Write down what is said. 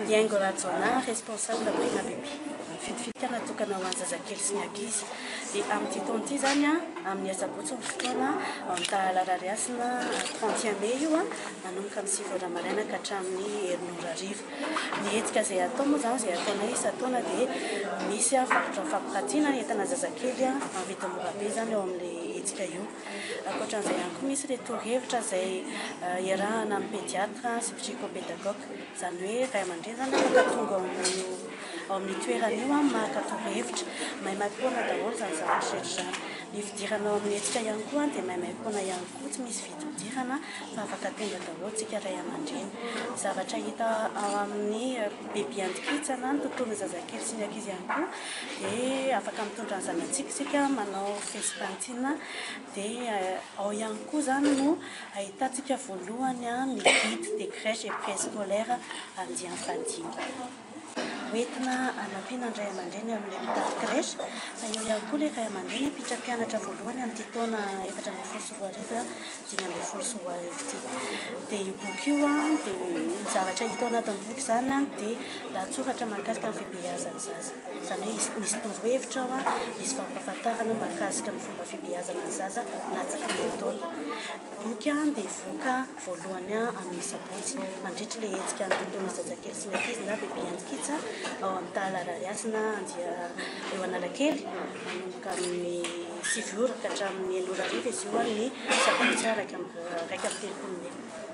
Diengo Razzona, responsable prima bébé. Fitfitkana tokana ho an'ny zazakely sy ny ankizy. Dia amin'ity taona ity zany amin'ny asabotsy ny fotoana amin'ny tahalarariasina 31 mai io manomboka amin'ny 7 ora maraina ka hatramin'ny herin'ora hariva. Ny hetsika izay atao moa zany izay ataonay isan-taona dia misy varotra fampiratiana entana zazakely amin'ny vidiny mora be zany eo amin'ilay hetsika io. Ankoatran'izay ihany koa misy torohevitra izay iarahana amin'ny pédiatra sy psychopédagogue, izany hoe ray aman-dreny zany afaka tonga ao amin'ny toerana io maka torohevitra mahay mampifoana daholo izany zavatra rehetra izany. Ny fidirana ao amin'ny hetsika ihany koa dia mahay mampifoana ihany koa, tsy misy vidim-pidirana fa afaka tonga daholo tsika ray aman-dreny. Zavatra hita ao amin'ny bebe andikitsana ny tontolon'ny zazakely sy ny ankizy ihany koa dia afaka mitondra ny zanatsika isika manao fesipantine dia ao ihany koa zany no ahitantsika voalohany ny guide des crèches et préscolaires andia infantile. Hoentina hanampiana ny ray aman-dreny amin'ilay mitady crèche fa eo ihany koa ilay ray aman-dreny hipitra mpianatra voalohany amin'ity taona 2024 ity. Dia io boky io dia zavatra hita ao anatin'ny boky zany dia lahatsoratra mahakasika ny fibeazan'ny zaza. Izany hoe misy torohevitra ao, misy fampahafantarana mahakasika ny fomba fibeazana ny zaza latsaky ny taona. Boky dia voka voalohany amin'ny sabotsy mandritra ilay hetsika ny tontolon'ny zazakely sy ny ankizy na bebe andikitsa ao amin'ny tahalarariasina eo Analakely manomboka amin'ny 7 ora ka hatramin'ny 9 ora hariva izy io ny sabotsy raika amin'ny telopolo Mai.